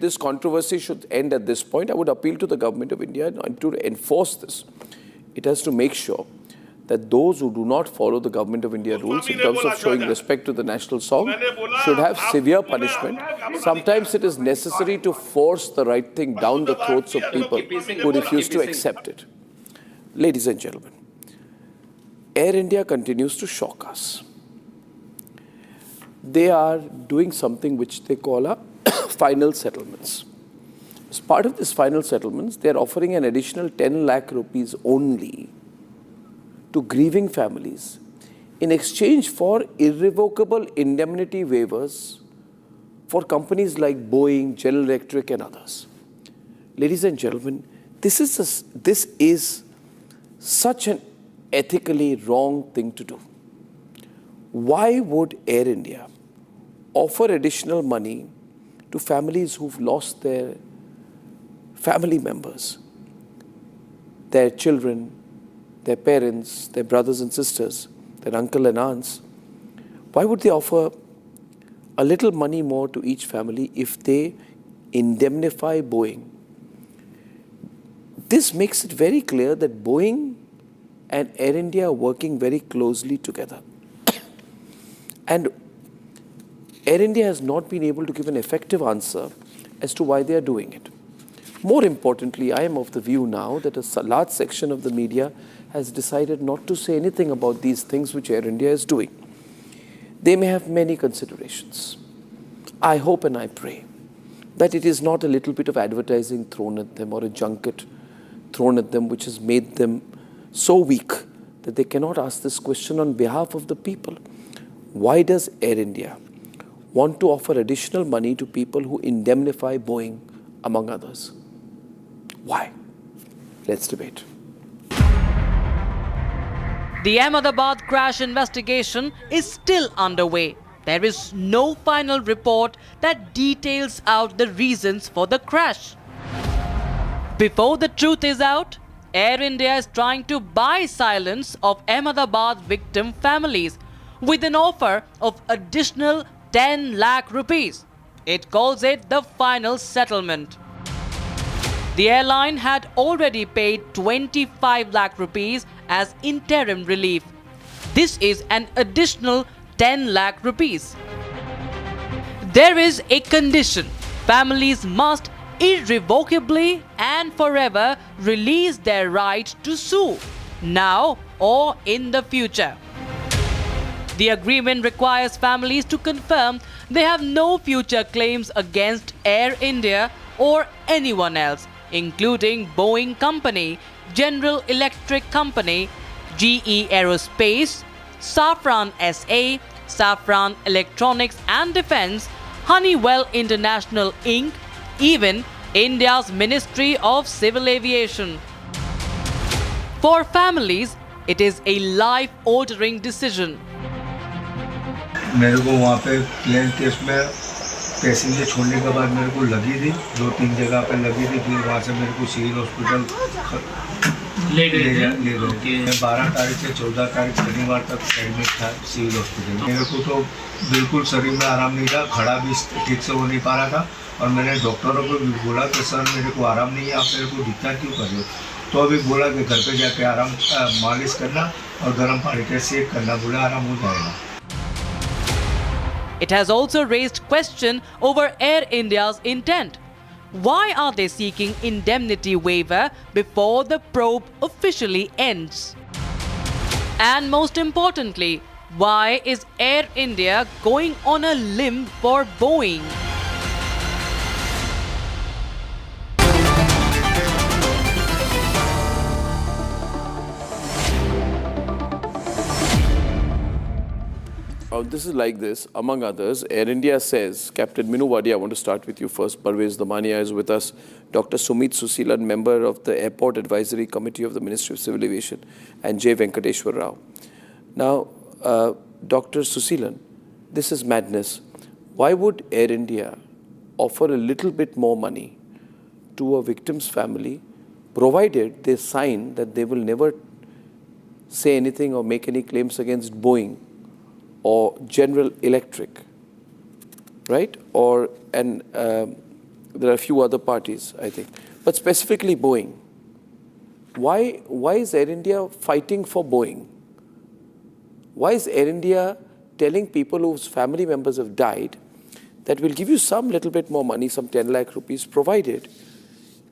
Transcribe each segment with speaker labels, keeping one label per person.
Speaker 1: This controversy should end at this point. I would appeal to the government of India to enforce this. It has to make sure that those who do not follow the government of India rules in terms of showing respect to the national song should have severe punishment. Sometimes it is necessary to force the right thing down the throats of people who refuse to accept it. Ladies and gentlemen, Air India continues to shock us. They are doing something which they call a final settlements. As part of this final settlements, they are offering an additional 10 lakh rupees only to grieving families in exchange for irrevocable indemnity waivers for companies like Boeing, General Electric and others. Ladies and gentlemen, this is such an ethically wrong thing to do. Why would Air India offer additional money to families who've lost their family members, their children, their parents, their brothers and sisters, their uncle and aunts? Why would they offer a little money more to each family if they indemnify Boeing? This makes it very clear that Boeing and Air India are working very closely together. And Air India has not been able to give an effective answer as to why they are doing it. More importantly, I am of the view now that a large section of the media has decided not to say anything about these things which Air India is doing. They may have many considerations. I hope and I pray that it is not a little bit of advertising thrown at them or a junket thrown at them which has made them so weak that they cannot ask this question on behalf of the people. Why does Air India want to offer additional money to people who indemnify Boeing, among others? Why? Let's debate.
Speaker 2: The Ahmedabad crash investigation is still underway. There is no final report that details out the reasons for the crash. Before the truth is out, Air India is trying to buy silence of Ahmedabad victim families with an offer of additional 10 lakh rupees. It calls it the final settlement. The airline had already paid 25 lakh rupees as interim relief. This is an additional 10 lakh rupees. There is a condition. Families must irrevocably and forever release their right to sue, now or in the future. The agreement requires families to confirm they have no future claims against Air India or anyone else, including Boeing Company, General Electric Company, GE Aerospace, Safran SA, Safran Electronics and Defence, Honeywell International Inc., even India's Ministry of Civil Aviation. For families, it is a life-altering decision.
Speaker 3: मेरे को वहाँ पे plane case में passenger छोड़ने के बाद मेरे को लगी थी, 2-3 जगह पे लगी थी, फिर वहाँ से मेरे को सिविल हॉस्पिटल ले गए। मैं 12 तारीख से 14 तारीख शनिवार तक एडमिट था सिविल हॉस्पिटल। मेरे को तो बिल्कुल शरीर में आराम नहीं था, खड़ा भी ठीक से हो नहीं पा रहा था और मैंने डॉक्टरों को भी बोला कि सर मेरे को आराम नहीं है, आप मेरे को डिस्चार्ज क्यों कर रहे हो? तो अभी बोला कि घर पे जाके आराम मालिश करना और गर्म पानी का सेक करना, बोला आराम हो जाएगा।
Speaker 2: It has also raised question over Air India's intent. Why are they seeking indemnity waiver before the probe officially ends? And most importantly, why is Air India going on a limb for Boeing?
Speaker 1: This is like this, among others. Air India says, Captain Minu Wadi, I want to start with you first. Parvez Damania is with us. Dr. Sumit Susilan, member of the Airport Advisory Committee of the Ministry of Civil Aviation, and J. Venkateshwar Rao. Now, Dr. Susilan, this is madness. Why would Air India offer a little bit more money to a victim's family, provided they sign that they will never say anything or make any claims against Boeing or General Electric, right? Or There are a few other parties, I think. But specifically Boeing. Why is Air India fighting for Boeing? Why is Air India telling people whose family members have died that we'll give you some little bit more money, some 10 lakh rupees, provided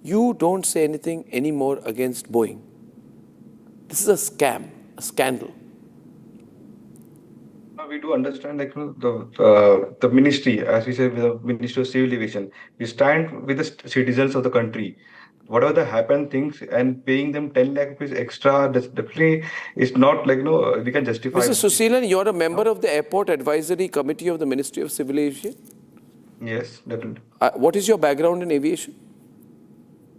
Speaker 1: you don't say anything anymore against Boeing? This is a scam, a scandal.
Speaker 4: We do understand, like, the ministry, as we say, with the Ministry of Civil Aviation, we stand with the citizens of the country. Whatever the happen things, and paying them 10 lakh rupees extra, that's definitely is not like, we can justify.
Speaker 1: Mr. Susilan, you're a member of the Airport Advisory Committee of the Ministry of Civil Aviation?
Speaker 4: Yes, definitely.
Speaker 1: What is your background in aviation?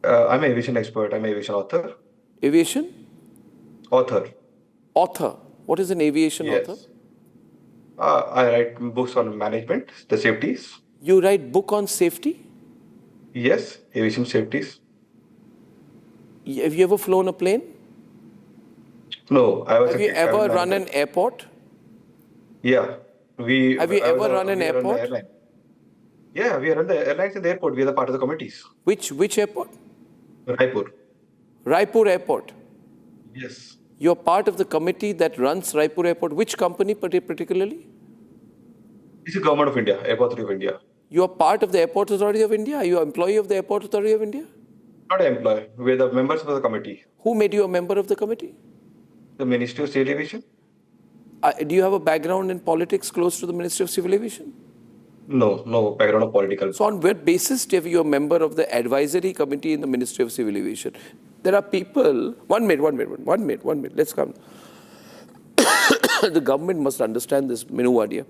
Speaker 4: I'm an aviation expert. I'm an aviation author.
Speaker 1: Aviation?
Speaker 4: Author.
Speaker 1: Author. What is an aviation
Speaker 4: Yes.
Speaker 1: author?
Speaker 4: I write books on management, the safeties.
Speaker 1: You write book on safety?
Speaker 4: Yes, aviation safeties.
Speaker 1: Have you ever flown a plane?
Speaker 4: No, I was.
Speaker 1: Have you ever run an airport?
Speaker 4: Yeah, we.
Speaker 1: Have you ever run an
Speaker 4: we
Speaker 1: airport?
Speaker 4: the airline. Yeah, we run the airlines in the airport. We are the part of the committees.
Speaker 1: Which airport?
Speaker 4: Raipur.
Speaker 1: Raipur Airport.
Speaker 4: Yes.
Speaker 1: You're part of the committee that runs Raipur Airport. Which company particularly?
Speaker 4: It's the Government of India, Airport Authority of India.
Speaker 1: You are part of the Airport Authority of India? Are you an employee of the Airport Authority of India?
Speaker 4: Not an employee. We are the members of the committee.
Speaker 1: Who made you a member of the committee?
Speaker 4: The Ministry of Civil Aviation?
Speaker 1: Do you have a background in politics close to the Ministry of Civil Aviation?
Speaker 4: No background of political.
Speaker 1: So on what basis do you a member of the advisory committee in the Ministry of Civil Aviation? There are people, one minute, let's come. The government must understand this, Minu Wadia.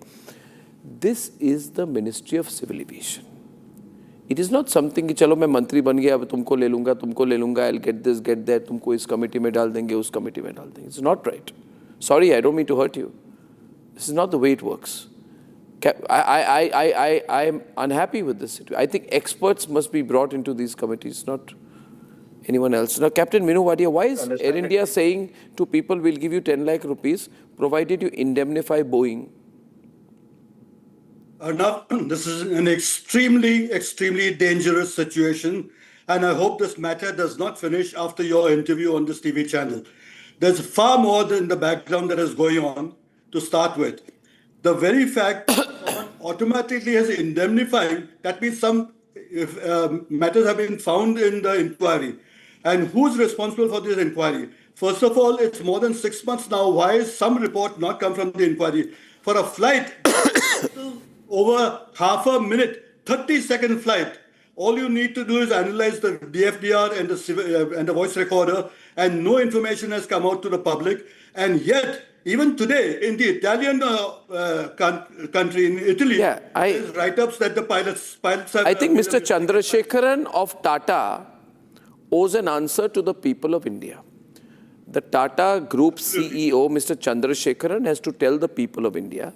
Speaker 1: This is the Ministry of Civil Aviation. It is not something कि चलो मैं मंत्री बन गया अब तुमको ले लूँगा I'll get this get that तुमको इस कमेटी में डाल देंगे उस कमेटी में डाल देंगे. It's not right. Sorry, I don't mean to hurt you. This is not the way it works. I am unhappy with this situation. I think experts must be brought into these committees, not anyone else. Now, Captain Minu Wadia, why is Air India saying to people, we'll give you 10 lakh rupees provided you indemnify Boeing?
Speaker 5: Arnab, this is an extremely dangerous situation, and I hope this matter does not finish after your interview on this TV channel. There's far more in the background that is going on to start with. The very fact that someone automatically has indemnified, that means some matters have been found in the inquiry. And who's responsible for this inquiry? First of all, it's more than 6 months now. Why is some report not come from the inquiry? For a flight, over half a minute, 30-second flight, all you need to do is analyze the DFDR and the voice recorder, and no information has come out to the public. And yet, even today, in the Italian country, in Italy, there's write-ups that the pilots have...
Speaker 1: I think Mr. Chandrasekharan of Tata owes an answer to the people of India. The Tata Group CEO, Mr. Chandrasekharan, has to tell the people of India,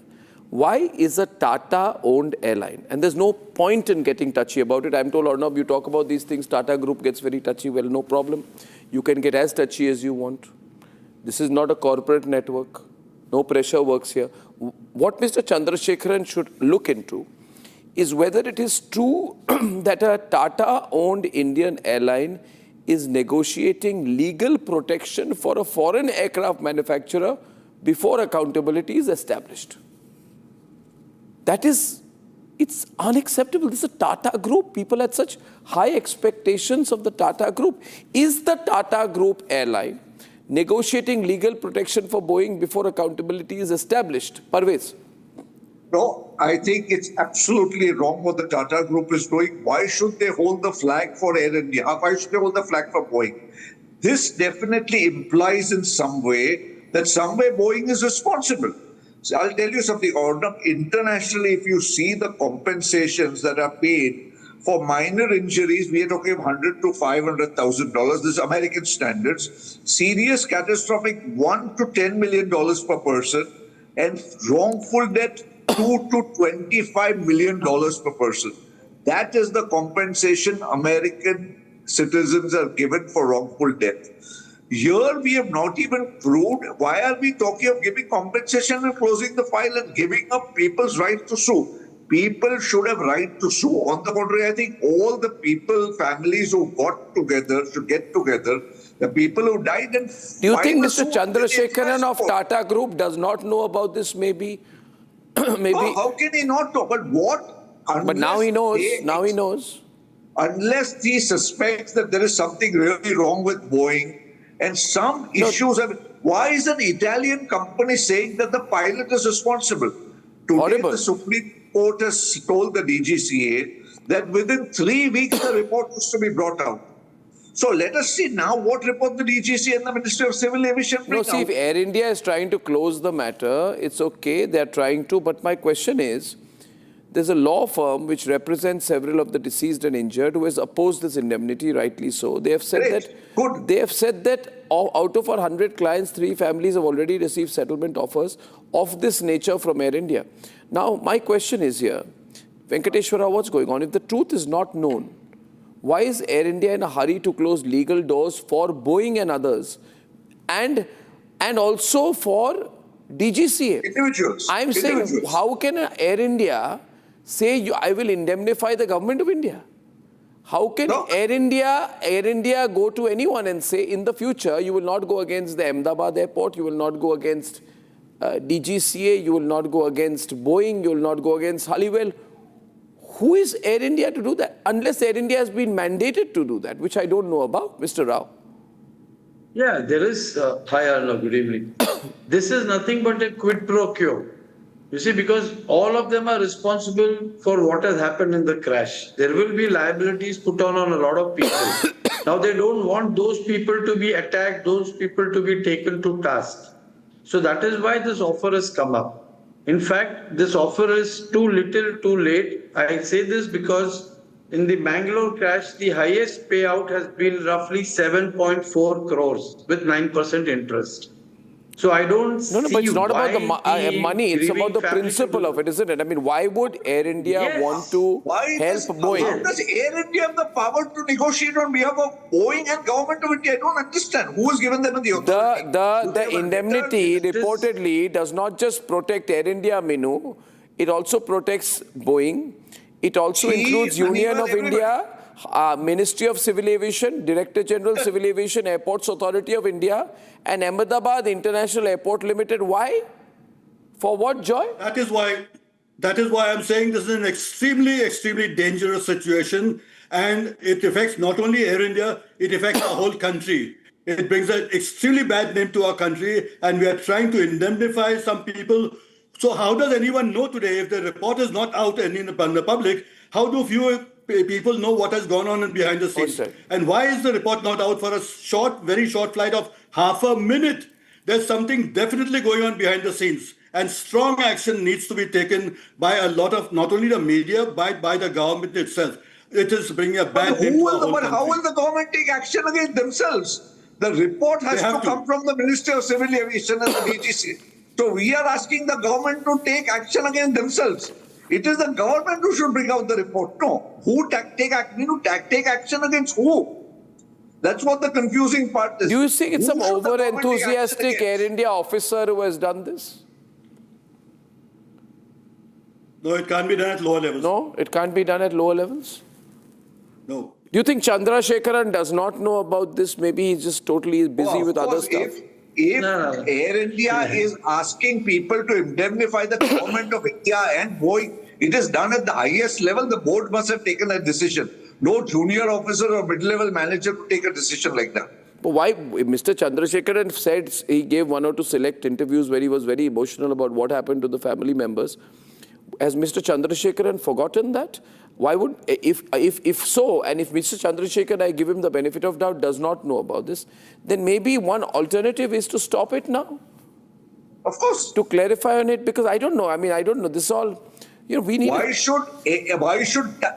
Speaker 1: why is a Tata-owned airline? And there's no point in getting touchy about it. I'm told, Arnab, you talk about these things, Tata Group gets very touchy. Well, no problem. You can get as touchy as you want. This is not a corporate network. No pressure works here. What Mr. Chandrasekharan should look into is whether it is true that a Tata-owned Indian airline is negotiating legal protection for a foreign aircraft manufacturer before accountability is established. That is, it's unacceptable. This is a Tata Group. People had such high expectations of the Tata Group. Is the Tata Group airline negotiating legal protection for Boeing before accountability is established? Parvez.
Speaker 6: No, I think it's absolutely wrong what the Tata Group is doing. Why should they hold the flag for Air India? Why should they hold the flag for Boeing? This definitely implies in some way that Boeing is responsible. So I'll tell you something, Arnab, internationally, if you see the compensations that are paid for minor injuries, we are talking of $100,000 to $500,000. This is American standards. Serious, catastrophic, $1 to $10 million per person, and wrongful death, $2 to $25 million per person. That is the compensation American citizens are given for wrongful death. Here we have not even proved. Why are we talking of giving compensation and closing the file and giving up people's right to sue? people should have right to sue. On the contrary, I think all the people, families who got together should get together. The people who died and
Speaker 1: Do you think
Speaker 6: file a
Speaker 1: Mr.
Speaker 6: suit with the
Speaker 1: Chandrasekharan of
Speaker 6: court.
Speaker 1: Tata Group does not know about this maybe? Maybe.
Speaker 6: Oh, how can he not know? But what?
Speaker 1: But now he knows.
Speaker 6: They-
Speaker 1: Now he knows.
Speaker 6: Unless he suspects that there is something really wrong with Boeing and some issues have. Why is an Italian company saying that the pilot is responsible? Today,
Speaker 1: Horrible.
Speaker 6: the Supreme Court has told the DGCA that within 3 weeks the report was to be brought out. So let us see now what report the DGCA and the Ministry of Civil Aviation bring
Speaker 1: No, see,
Speaker 6: out.
Speaker 1: if Air India is trying to close the matter, it's okay, they're trying to. But my question is, there's a law firm which represents several of the deceased and injured who has opposed this indemnity, rightly so. They have said
Speaker 6: Great.
Speaker 1: that.
Speaker 6: Good.
Speaker 1: They have said that out of our 100 clients, 3 families have already received settlement offers of this nature from Air India. Now, my question is here, Venkateshwara, what's going on? If the truth is not known, why is Air India in a hurry to close legal doors for Boeing and others, and also for DGCA?
Speaker 6: Individuals.
Speaker 1: I'm saying,
Speaker 6: Individuals.
Speaker 1: how can Air India say, I will indemnify the government of India? How can
Speaker 6: No.
Speaker 1: Air India go to anyone and say, in the future, you will not go against the Ahmedabad airport, you will not go against DGCA, you will not go against Boeing, you will not go against Honeywell? Who is Air India to do that? Unless Air India has been mandated to do that, which I don't know about. Mr. Rao.
Speaker 7: Yeah, there is. Hi, Arnab, good evening. This is nothing but a quid pro quo. You see, because all of them are responsible for what has happened in the crash. There will be liabilities put on a lot of people. Now, they don't want those people to be attacked, those people to be taken to task. So that is why this offer has come up. In fact, this offer is too little, too late. I say this because in the Bangalore crash, the highest payout has been roughly 7.4 crores with 9% interest. So I don't see
Speaker 1: No, but it's not about the
Speaker 7: why
Speaker 1: money. It's
Speaker 7: grieving
Speaker 1: about the
Speaker 7: family
Speaker 1: principle
Speaker 7: should
Speaker 1: of it, isn't it? I mean, why would Air India
Speaker 7: Yes.
Speaker 1: want to
Speaker 6: Why
Speaker 1: help
Speaker 6: How
Speaker 1: Boeing?
Speaker 6: does Air India have the power to negotiate on behalf of Boeing and Government of India? I don't understand. Who has given them the authority?
Speaker 1: The indemnity reportedly does not just protect Air India, Minu. It also protects Boeing. It also
Speaker 6: Chief,
Speaker 1: includes Union of
Speaker 6: everybody.
Speaker 1: India, Ministry of Civil Aviation, Director General Civil Aviation, Airports Authority of India, and Ahmedabad International Airport Limited. Why? For what, Joy?
Speaker 5: That is why I'm saying this is an extremely dangerous situation, and it affects not only Air India, it affects the whole country. It brings an extremely bad name to our country, and we are trying to indemnify some people. So how does anyone know today if the report is not out and in the public? How do few people know what has gone on behind the scenes?
Speaker 1: Right.
Speaker 5: And why is the report not out for a very short flight of half a minute? There's something definitely going on behind the scenes. And strong action needs to be taken by a lot of, not only the media, by the government itself. It is bringing a bad name to our whole
Speaker 6: But how
Speaker 5: country.
Speaker 6: will the government take action against themselves? The report has
Speaker 5: They have
Speaker 6: to
Speaker 5: to.
Speaker 6: come from the Ministry of Civil Aviation and the DGC. So we are asking the government to take action against themselves. It is the government who should bring out the report. No, who take action against who? That's what the confusing part is.
Speaker 1: Do you think it's
Speaker 6: Who
Speaker 1: some
Speaker 6: should the government take action
Speaker 1: over-enthusiastic Air
Speaker 6: against?
Speaker 1: India officer who has done this?
Speaker 5: No, it can't be done at lower levels.
Speaker 1: No, it can't be done at lower levels.
Speaker 5: No.
Speaker 1: Do you think Chandrasekharan does not know about this? Maybe he's just totally busy
Speaker 6: Of
Speaker 1: with other
Speaker 6: course,
Speaker 1: stuff.
Speaker 6: If
Speaker 7: No.
Speaker 6: Air India is asking people to indemnify the government of India and Boeing, it is done at the highest level. The board must have taken a decision. No junior officer or mid-level manager could take a decision like that.
Speaker 1: But why? Mr. Chandrasekharan said he gave 1 or 2 select interviews where he was very emotional about what happened to the family members. Has Mr. Chandrasekharan forgotten that? Why would, if so, and if Mr. Chandrasekharan, I give him the benefit of doubt, does not know about this, then maybe one alternative is to stop it now,
Speaker 6: Of course.
Speaker 1: to clarify on it, because I don't know. I mean, I don't know. This is all, we need.
Speaker 6: Why should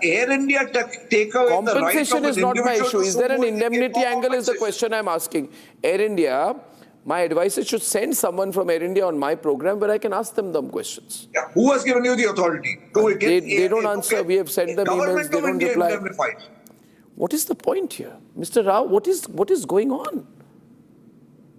Speaker 6: Air India take away the right of
Speaker 1: Compensation
Speaker 6: an
Speaker 1: is not my
Speaker 6: individual
Speaker 1: issue.
Speaker 6: to
Speaker 1: Is there an
Speaker 6: sue
Speaker 1: indemnity
Speaker 6: for
Speaker 1: angle is the
Speaker 6: compensation?
Speaker 1: question I'm asking. Air India, my advisor should send someone from Air India on my program where I can ask them questions.
Speaker 6: Yeah. Who has given you the authority to get?
Speaker 1: They don't answer. We have sent them emails.
Speaker 6: Government
Speaker 1: They
Speaker 6: of
Speaker 1: don't
Speaker 6: India
Speaker 1: reply.
Speaker 6: indemnified.
Speaker 1: What is the point here? Mr. Rao, what is going on?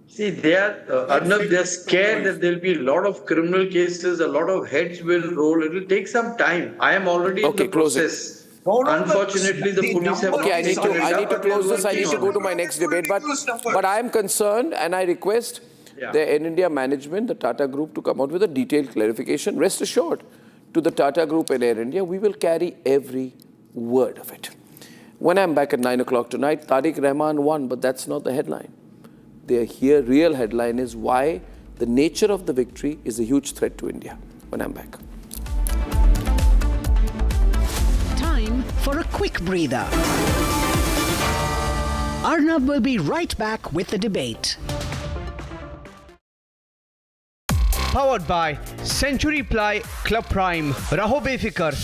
Speaker 7: See, they are, Arnab, they're scared that there'll be a lot of criminal cases, a lot of heads will roll. It will take some time. I am already in the
Speaker 1: close it.
Speaker 7: process.
Speaker 6: No,
Speaker 7: Unfortunately, the police have
Speaker 1: Okay, I
Speaker 7: not
Speaker 1: need
Speaker 7: taken
Speaker 1: to,
Speaker 7: it
Speaker 1: I
Speaker 7: up,
Speaker 1: need to
Speaker 7: but they are
Speaker 1: close this. I need to
Speaker 7: working
Speaker 1: go
Speaker 7: on
Speaker 1: to
Speaker 7: it.
Speaker 1: my next debate, but I am concerned and I request
Speaker 7: Yeah.
Speaker 1: the Air India management, the Tata Group, to come out with a detailed clarification. Rest assured, to the Tata Group and Air India, we will carry every word of it. When I'm back at 9 o'clock tonight, Tariq Rahman won, but that's not the headline. The real headline is why the nature of the victory is a huge threat to India. When I'm back.
Speaker 8: Time for a quick breather. Arnab will be right back with the debate.
Speaker 9: Powered by Century Ply Club Prime. Raho befikar.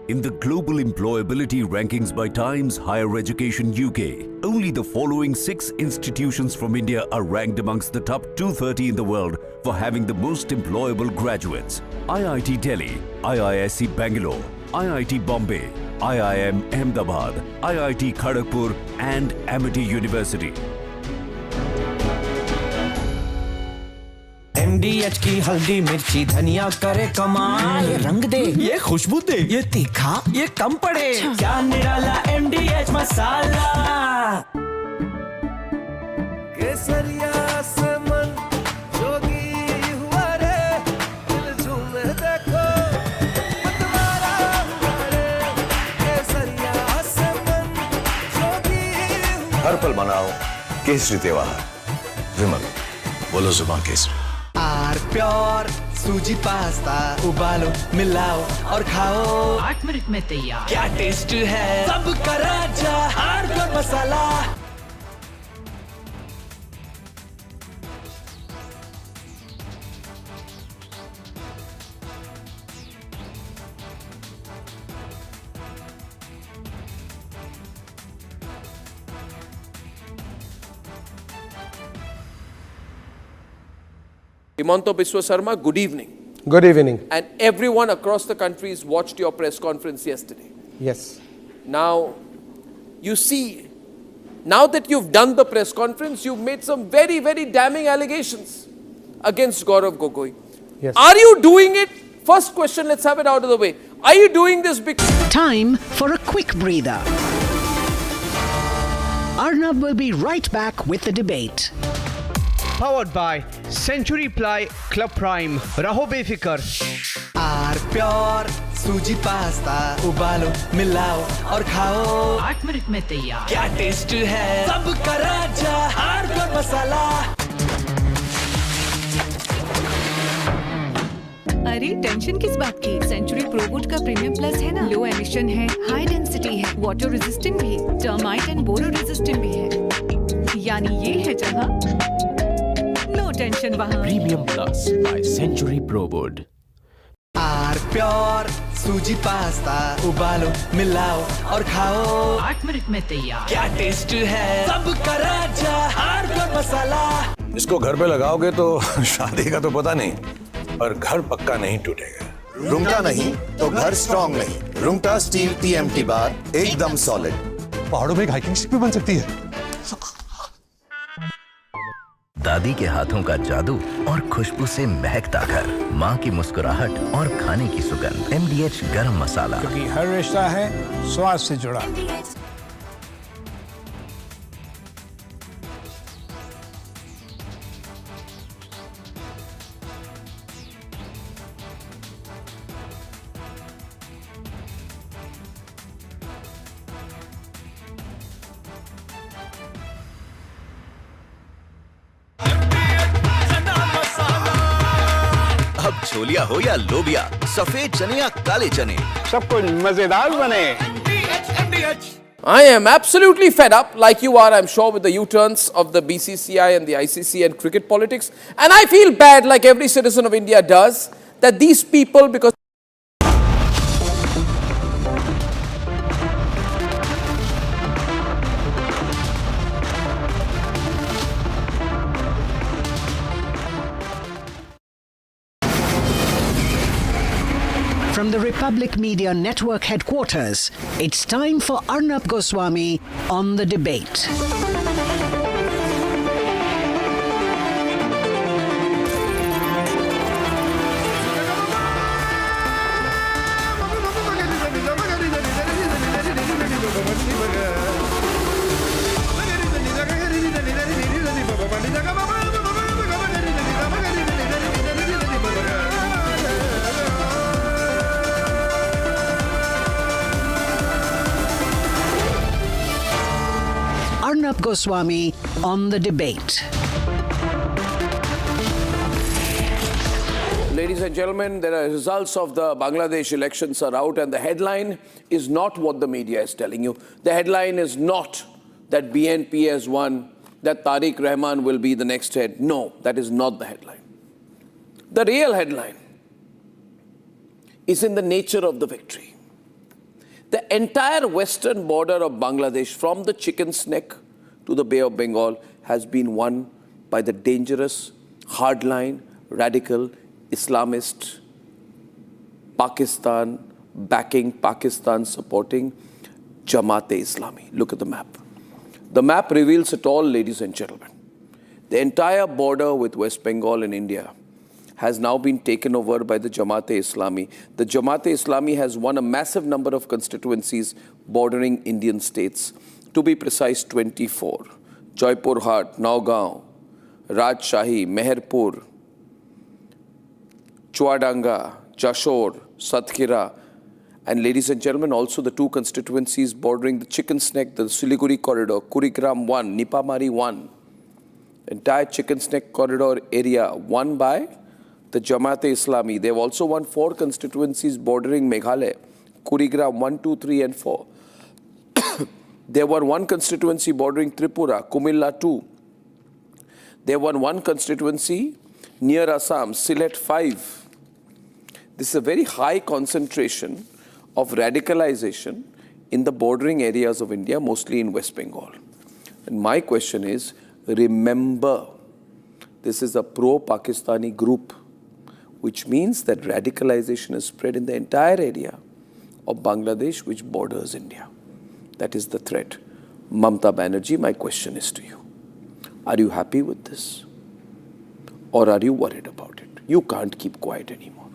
Speaker 10: In the global employability rankings by Times Higher Education UK, only the following 6 institutions from India are ranked amongst the top 230 in the world for having the most employable graduates. IIT Delhi, IISc Bangalore, IIT Bombay, IIM Ahmedabad, IIT Kharagpur and Amity University.
Speaker 11: MDH की हल्दी मिर्ची धनिया करे कमाल, ये रंग दे, ये खुशबू दे, ये तीखा, ये कम पड़े, क्या निराला MDH मसाला। केसरिया से मन जोगी हुआ रे, दिल झूमे देखो, मतवारा हुआ रे, केसरिया से मन जोगी हुआ।
Speaker 12: हर पल मनाओ केसरी त्योहार। विमल, बोलो जुबान केसरी।
Speaker 11: आर प्योर सूजी पास्ता उबालो मिलाओ और खाओ
Speaker 8: 8 मिनट में तैयार।
Speaker 11: क्या टेस्ट है सबका राजा आर प्योर मसाला।
Speaker 1: Himanto Biswa Sarma, good evening.
Speaker 13: Good evening.
Speaker 1: And everyone across the country has watched your press conference yesterday.
Speaker 13: Yes.
Speaker 1: Now, you see, now that you've done the press conference, you've made some very, very damning allegations against Gaurav Gogoi.
Speaker 13: Yes.
Speaker 1: Are you doing it? First question, let's have it out of the way. Are you doing this because...
Speaker 8: Time for a quick breather. Arnab will be right back with the debate.
Speaker 9: Powered by Century Ply Club Prime. Raho befikar.
Speaker 11: Are pure सूजी pasta उबालो मिलाओ और खाओ
Speaker 8: 8 minute में तैयार।
Speaker 11: क्या taste है सबका राजा आर प्योर मसाला।
Speaker 14: अरे टेंशन किस बात की? सेंचुरी प्रोवुड का प्रीमियम प्लस है ना, लो एमिशन है, हाई डेंसिटी है, वाटर रेजिस्टेंट भी है, टर्माइट एंड बोरो रेजिस्टेंट भी है। यानी ये है जहां नो टेंशन वहां।
Speaker 15: Premium plus by Century Prowood.
Speaker 11: R pure सूजी पास्ता उबालो मिलाओ और खाओ
Speaker 8: 8 मिनट में तैयार।
Speaker 11: क्या टेस्ट है सबका राजा आर प्योर मसाला।
Speaker 12: इसको घर पे लगाओगे तो शादी का तो पता नहीं, पर घर पक्का नहीं टूटेगा।
Speaker 16: रुंगटा नहीं तो घर स्ट्रॉन्ग नहीं। रुंगटा स्टील TMT बार एकदम सॉलिड।
Speaker 12: पहाड़ों में एक हाइकिंग स्टिक भी बन सकती है।
Speaker 15: दादी के हाथों का जादू और खुशबू से महकता घर, माँ की मुस्कुराहट और खाने की सुगंध। MDH गरम मसाला,
Speaker 17: क्योंकि हर रिश्ता है स्वाद से जुड़ा।
Speaker 15: अब छोलिया हो या लोबिया, सफेद चने या काले चने,
Speaker 17: सब कुछ मजेदार बने।
Speaker 1: I am absolutely fed up, like you are, I'm sure, with the U-turns of the BCCI and the ICC and cricket politics. And I feel bad, like every citizen of India does, that these people, because
Speaker 8: From the Republic Media Network headquarters, it's time for Arnab Goswami on the debate. Arnab Goswami on the debate.
Speaker 1: Ladies and gentlemen, the results of the Bangladesh elections are out, and the headline is not what the media is telling you. The headline is not that BNP has won, that Tariq Rahman will be the next head. No, that is not the headline. The real headline is in the nature of the victory. The entire western border of Bangladesh, from the Chicken's Neck to the Bay of Bengal, has been won by the dangerous, hardline, radical, Islamist, Pakistan, backing, Pakistan supporting Jamaat-e-Islami. Look at the map. The map reveals it all, ladies and gentlemen. The entire border with West Bengal and India has now been taken over by the Jamaat-e-Islami. The Jamaat-e-Islami has won a massive number of constituencies bordering Indian states. To be precise, 24. Jaipur Hat, Nagaon, Rajshahi, Meherpur, Chuadanga, Jashore, Satkira, and ladies and gentlemen, also the two constituencies bordering the Chicken's Neck, the Siliguri corridor, Kurigram 1, Nipamari 1. Entire Chicken's Neck corridor area won by the Jamaat-e-Islami. They've also won 4 constituencies bordering Meghalaya, Kurigram 1, 2, 3 and 4. There were 1 constituency bordering Tripura, Kumilla 2. There were 1 constituency near Assam, Sylhet 5. This is a very high concentration of radicalization in the bordering areas of India, mostly in West Bengal. And my question is, remember, this is a pro-Pakistani group, which means that radicalization is spread in the entire area of Bangladesh, which borders India. That is the threat. Mamta Banerjee, my question is to you. Are you happy with this? Or are you worried about it? You can't keep quiet anymore.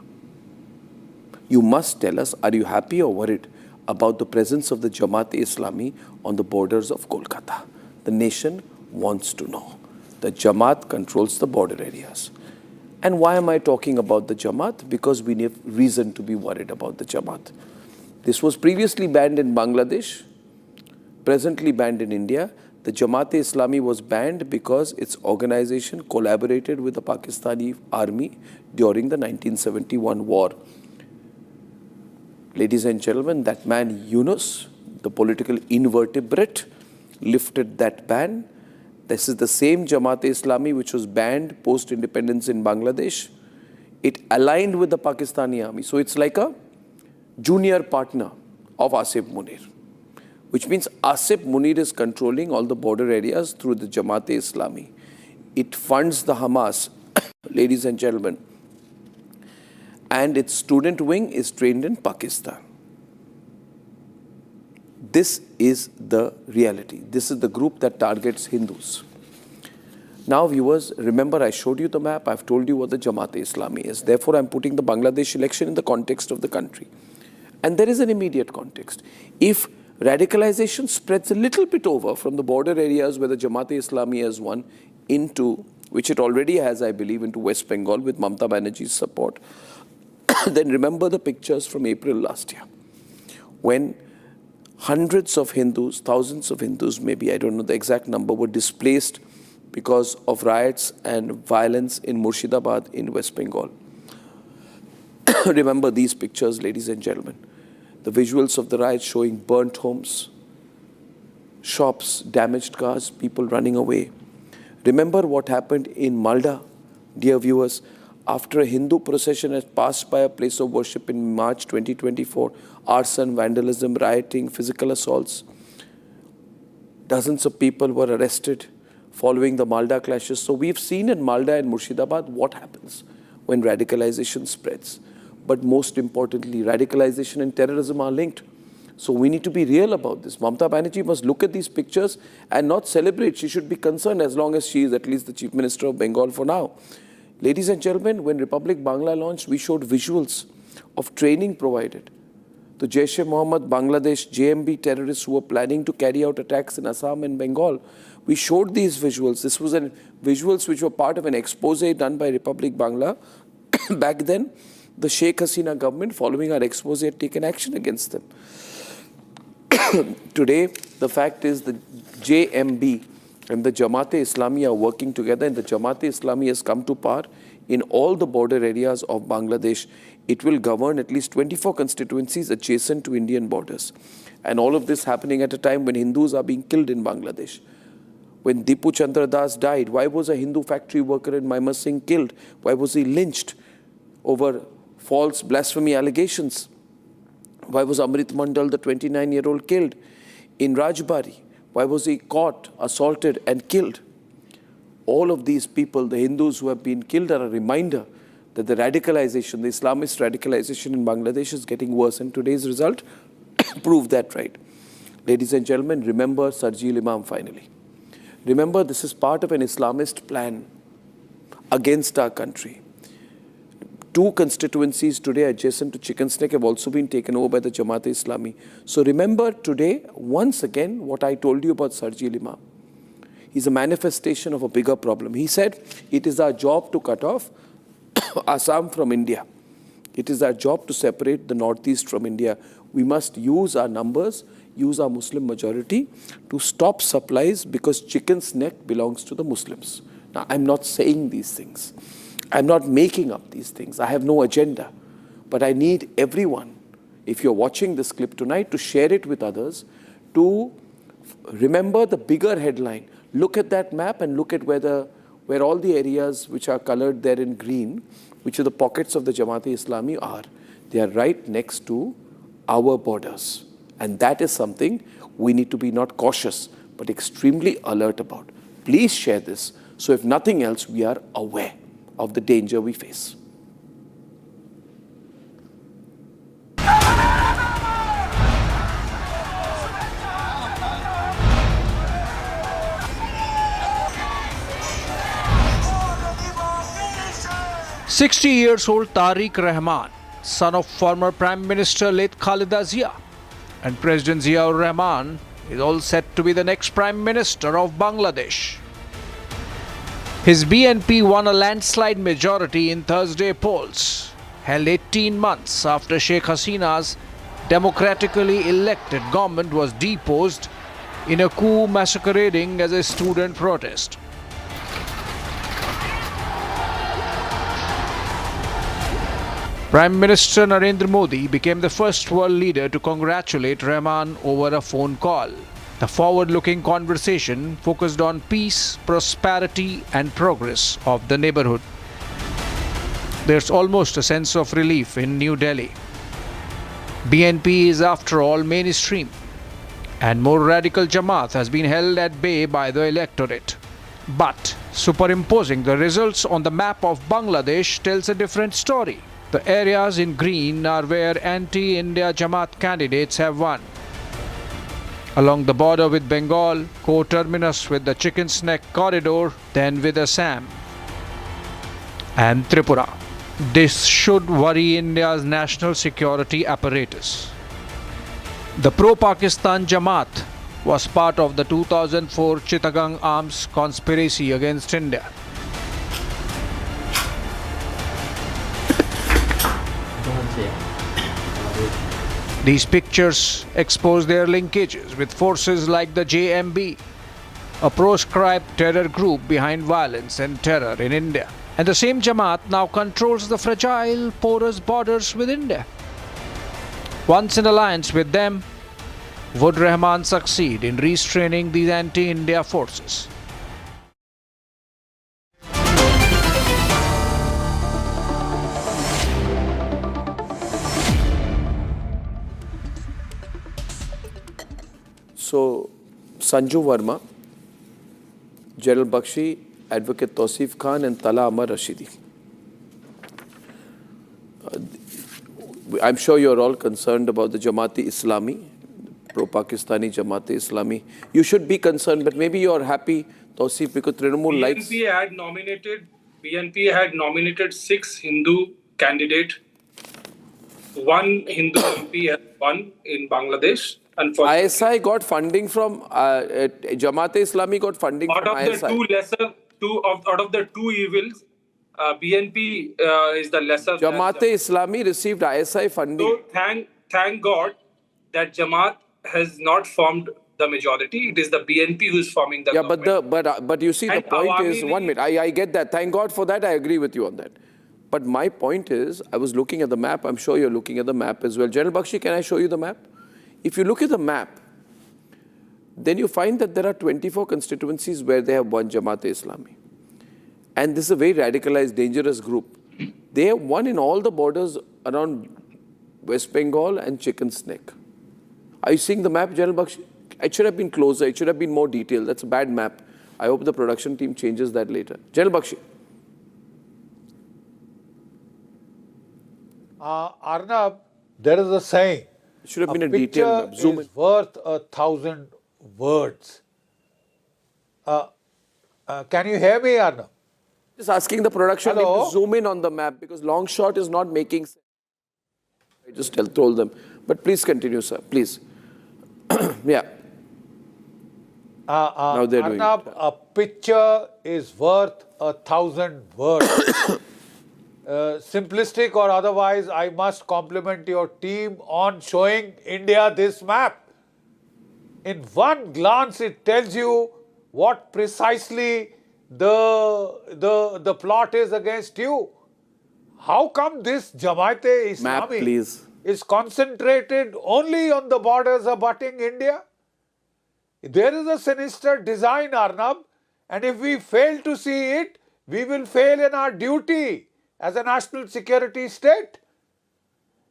Speaker 1: You must tell us, are you happy or worried about the presence of the Jamaat-e-Islami on the borders of Kolkata? The nation wants to know. The Jamaat controls the border areas. And why am I talking about the Jamaat? Because we have reason to be worried about the Jamaat. This was previously banned in Bangladesh, presently banned in India. The Jamaat-e-Islami was banned because its organization collaborated with the Pakistani army during the 1971 war. Ladies and gentlemen, that man Yunus, the political invertebrate, lifted that ban. This is the same Jamaat-e-Islami which was banned post-independence in Bangladesh. It aligned with the Pakistani army. So it's like a junior partner of Asif Munir, which means Asif Munir is controlling all the border areas through the Jamaat-e-Islami. It funds the Hamas, ladies and gentlemen. And its student wing is trained in Pakistan. This is the reality. This is the group that targets Hindus. Now, viewers, remember I showed you the map. I've told you what the Jamaat-e-Islami is. Therefore, I'm putting the Bangladesh election in the context of the country. And there is an immediate context. If radicalization spreads a little bit over from the border areas where the Jamaat-e-Islami has won into, which it already has, I believe, into West Bengal with Mamta Banerjee's support, then remember the pictures from April last year, when hundreds of Hindus, thousands of Hindus, maybe, I don't know the exact number, were displaced because of riots and violence in Murshidabad in West Bengal. Remember these pictures, ladies and gentlemen. The visuals of the riots showing burnt homes, shops, damaged cars, people running away. Remember what happened in Malda, dear viewers, after a Hindu procession had passed by a place of worship in March 2024, arson, vandalism, rioting, physical assaults. Dozens of people were arrested following the Malda clashes. So we've seen in Malda and Murshidabad what happens when radicalization spreads. But most importantly, radicalization and terrorism are linked. So we need to be real about this. Mamta Banerjee must look at these pictures and not celebrate. She should be concerned as long as she is at least the Chief Minister of Bengal for now. Ladies and gentlemen, when Republic Bangla launched, we showed visuals of training provided. the Jaish-e-Mohammed Bangladesh JMB terrorists who were planning to carry out attacks in Assam and Bengal. We showed these visuals. This was visuals which were part of an expose done by Republic Bangla. Back then, the Sheikh Hasina government, following our expose, had taken action against them. Today, the fact is the JMB and the Jamaat-e-Islami are working together, and the Jamaat-e-Islami has come to power in all the border areas of Bangladesh. It will govern at least 24 constituencies adjacent to Indian borders. And all of this happening at a time when Hindus are being killed in Bangladesh. When Dipu Chandra Das died, why was a Hindu factory worker in Maimar Singh killed? Why was he lynched over false blasphemy allegations? Why was Amrit Mandal, the 29-year-old, killed in Rajbari? Why was he caught, assaulted and killed? All of these people, the Hindus who have been killed, are a reminder that the radicalization, the Islamist radicalization in Bangladesh is getting worse. And today's result proved that right. Ladies and gentlemen, remember Sarjeel Imam finally. Remember, this is part of an Islamist plan against our country. 2 constituencies today adjacent to Chicken Snake have also been taken over by the Jamaat-e-Islami. So remember today, once again, what I told you about Sarjeel Imam. He's a manifestation of a bigger problem. He said, it is our job to cut off Assam from India. It is our job to separate the Northeast from India. We must use our numbers, use our Muslim majority to stop supplies because Chicken's Neck belongs to the Muslims. Now, I'm not saying these things. I'm not making up these things. I have no agenda. But I need everyone, if you're watching this clip tonight, to share it with others, to remember the bigger headline. Look at that map and look at where all the areas which are colored there in green, which are the pockets of the Jamaat-e-Islami are. They are right next to our borders. And that is something we need to be not cautious, but extremely alert about. Please share this, so if nothing else, we are aware of the danger we face.
Speaker 9: "60-year-old Tariq Rahman, son of former Prime Minister late Khalida Zia, and President Ziaur Rahman, is all set to be the next Prime Minister of Bangladesh. His BNP won a landslide majority in Thursday polls, held 18 months after Sheikh Hasina's democratically elected government was deposed in a coup masquerading as a student protest. Prime Minister Narendra Modi became the first world leader to congratulate Rahman over a phone call. The forward-looking conversation focused on peace, prosperity and progress of the neighborhood. There's almost a sense of relief in New Delhi. BNP is after all mainstream, and more radical Jamaat has been held at bay by the electorate. But superimposing the results on the map of Bangladesh tells a different story. The areas in green are where anti-India Jamaat candidates have won. Along the border with Bengal, co-terminus with the Chicken's Neck corridor, then with Assam and Tripura. This should worry India's national security apparatus. The pro-Pakistan Jamaat was part of the 2004 Chittagong arms conspiracy against India. These pictures expose their linkages with forces like the JMB, a proscribed terror group behind violence and terror in India. And the same Jamaat now controls the fragile, porous borders with India. Once in alliance with them, would Rahman succeed in restraining these anti-India forces?
Speaker 1: So, Sanju Verma, General Bakshi, Advocate Tausif Khan and Tala Amar Rashidi. I'm sure you're all concerned about the Jamaat-e-Islami, pro-Pakistani Jamaat-e-Islami. You should be concerned, but maybe you're happy, Tausif, because Trinamool likes...
Speaker 13: BNP had nominated 6 Hindu candidates. 1 Hindu MP has one in Bangladesh. Unfortunately,
Speaker 1: ISI got funding from Jamaat-e-Islami got funding
Speaker 13: out
Speaker 1: from
Speaker 13: of the
Speaker 1: ISI.
Speaker 13: out of the two evils, BNP is the lesser.
Speaker 1: Jamaat-e-Islami received ISI funding.
Speaker 13: So thank God that Jamaat has not formed the majority. It is the BNP who is forming the government.
Speaker 1: But you see, the
Speaker 13: And
Speaker 1: point
Speaker 13: Awami
Speaker 1: is, 1 minute, I get that. Thank God for that. I agree with you on that. But my point is, I was looking at the map. I'm sure you're looking at the map as well. General Bakshi, can I show you the map? If you look at the map, then you find that there are 24 constituencies where they have one Jamaat-e-Islami. And this is a very radicalized, dangerous group. They have one in all the borders around West Bengal and Chicken Snake. Are you seeing the map, General Bakshi? It should have been closer. It should have been more detailed. That's a bad map. I hope the production team changes that later. General Bakshi.
Speaker 18: Arnab, there is a saying.
Speaker 1: It should have been a detailed map.
Speaker 18: Zoom is worth 1,000 words. Can you hear me, Arnab?
Speaker 1: Just asking the production team to zoom in on the map because long shot is not making sense. I just told them. But please continue, sir. Please. Yeah.
Speaker 18: Now they're Arnab, doing it. A picture is worth 1,000 words. Simplistic or otherwise, I must compliment your team on showing India this map. In one glance, it tells you what precisely the plot is against you. How come this Jamaat-e-Islami is concentrated only on the borders abutting India? There is a sinister design, Arnab, and if we fail to see it, we will fail in our duty as a national security state.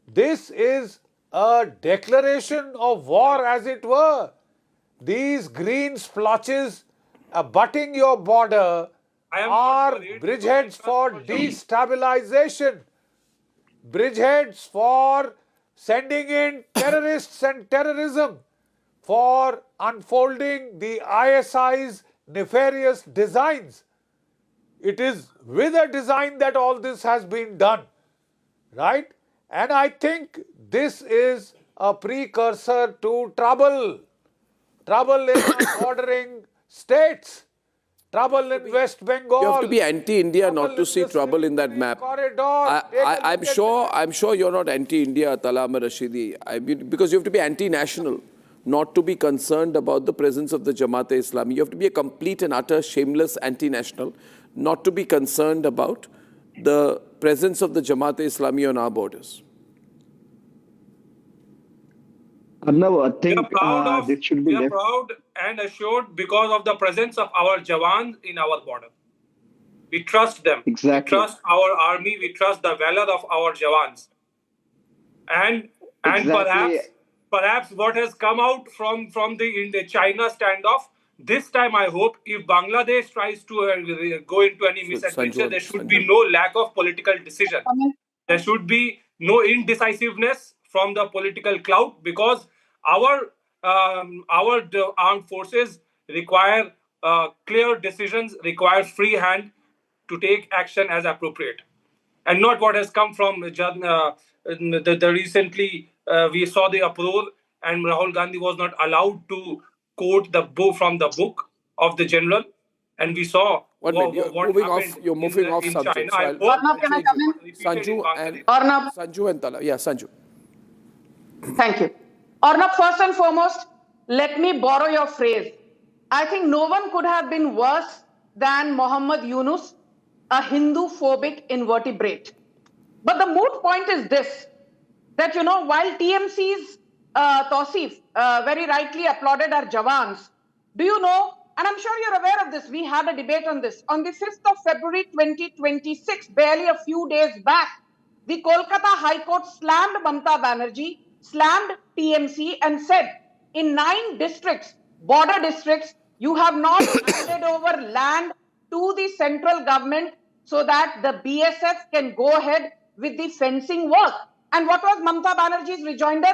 Speaker 18: This is a declaration of war, as it were. These green splotches abutting your border are bridgeheads for destabilization, bridgeheads for sending in terrorists and terrorism, for unfolding the ISI's nefarious designs. It is with a design that all this has been done, right? And I think this is a precursor to trouble. Trouble in bordering states. Trouble in West Bengal.
Speaker 1: You have to be anti-India not to see trouble in that map. I'm sure you're not anti-India, Talama Rashidi. I mean, because you have to be anti-national, not to be concerned about the presence of the Jamaat-e-Islami. You have to be a complete and utter shameless anti-national, not to be concerned about the presence of the Jamaat-e-Islami on our borders.
Speaker 13: No, I think we are proud and assured because of the presence of our Jawans in our border. We trust them.
Speaker 19: Exactly.
Speaker 13: We trust our army. We trust the valor of our Jawans. And perhaps what has come out from the China standoff, this time I hope if Bangladesh tries to go into any misadventure, there should be no lack of political decision. There should be no indecisiveness from the political clout because our armed forces require clear decisions, require free hand to take action as appropriate. And not what has come from the recently, we saw the uproar and Rahul Gandhi was not allowed to quote the book from the book of the general. And we saw what happened
Speaker 1: you're moving off
Speaker 13: in
Speaker 1: subject.
Speaker 13: China.
Speaker 1: So
Speaker 20: Arnab, can I come in?
Speaker 1: Sanju and Tala. Yeah, Sanju.
Speaker 20: Thank you. Arnab, first and foremost, let me borrow your phrase. I think no one could have been worse than Muhammad Yunus, a Hindu-phobic invertebrate. But the moot point is this, that, while TMC's Tausif very rightly applauded our Jawans, do you know, and I'm sure you're aware of this, we had a debate on this, on the 5th of February 2026, barely a few days back, the Kolkata High Court slammed Mamata Banerjee, slammed TMC and said, in 9 districts, border districts, you have not handed over land to the central government so that the BSF can go ahead with the fencing work. And what was Mamata Banerjee's rejoinder?